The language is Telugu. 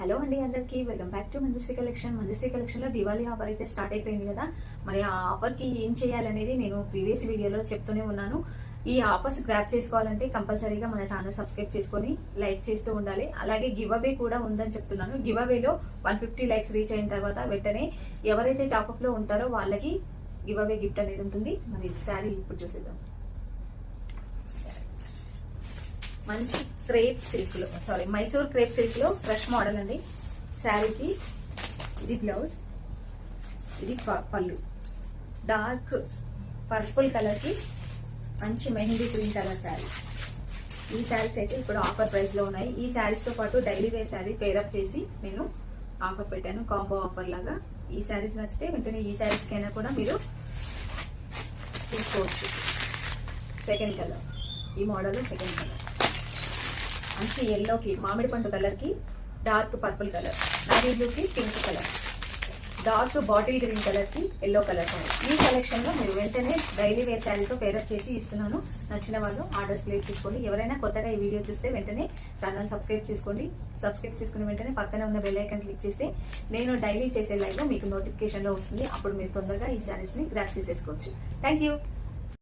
హలో అండి, అందరికీ welcome back to Manjushree collection. Manjushree కలెక్షన్లో దివాళీ ఆఫర్ అయితే స్టార్ట్ అయిపోయింది కదా. మరి ఆ ఆఫర్కి ఏం చేయాలనేది నేను ప్రీవియస్ వీడియోలో చెప్తూనే ఉన్నాను. ఈ ఆఫర్స్ గ్రాప్ చేసుకోవాలంటే కంపల్సరీగా మన ఛానల్ సబ్స్క్రైబ్ చేసుకొని లైక్ చేస్తూ ఉండాలి. అలాగే గివ్ అవే కూడా ఉందని చెప్తున్నాను. గివ్ అవేలో 150 లైక్స్ రీచ్ అయిన తర్వాత వెంటనే ఎవరైతే టాప్అప్లో ఉంటారో వాళ్ళకి గివ్ అవే గిఫ్ట్ అనేది ఉంటుంది. మరి శారీ ఇప్పుడు చూసేద్దాం. మంచి క్రేప్ సిల్క్ లో మైసూర్ క్రేప్ సిల్క్ లో ఫ్రెష్ మోడల్ అండి. శారీకి ఇది బ్లౌజ్, ఇది పళ్ళు. డార్క్ పర్పుల్ కలర్ కి మంచి మెహందీ గ్రీన్ కలర్ శారీ. ఈ శారీస్ అయితే ఇప్పుడు ఆఫర్ ప్రైస్ లో ఉన్నాయి. ఈ శారీస్ తో పాటు డైలీ వేర్ శారీ పేరప్ చేసి నేను ఆఫర్ పెట్టాను, కాంబో ఆఫర్ లాగా. ఈ శారీస్ నచ్చితే వెంటనే ఈ శారీస్ కైనా కూడా మీరు తీసుకోవచ్చు. సెకండ్ కలర్, ఈ మోడల్ సెకండ్ కలర్ మంచి ఎల్లోకి మామిడి పండు కలర్కి డార్క్ పర్పుల్ కలర్, నావీ బ్లూకి pink colour, dark bottle green కలర్కి ఎల్లో కలర్ శారీ. ఈ కలెక్షన్లో మీరు వెంటనే డైలీ వేర్ శారీతో పేరప్ చేసి ఇస్తున్నాను. నచ్చిన వాళ్ళు ఆర్డర్స్ ప్లేస్ చేసుకోండి. ఎవరైనా కొత్తగా ఈ వీడియో చూస్తే వెంటనే ఛానల్ సబ్స్క్రైబ్ చేసుకోండి. సబ్స్క్రైబ్ చేసుకుని వెంటనే పక్కన ఉన్న బెల్ ఐకాన్ క్లిక్ చేస్తే నేను డైలీ చేసే లైవ్లో మీకు నోటిఫికేషన్లో వస్తుంది. అప్పుడు మీరు తొందరగా ఈ శారీస్ని గ్రాప్ చేసేసుకోవచ్చు. Thank you.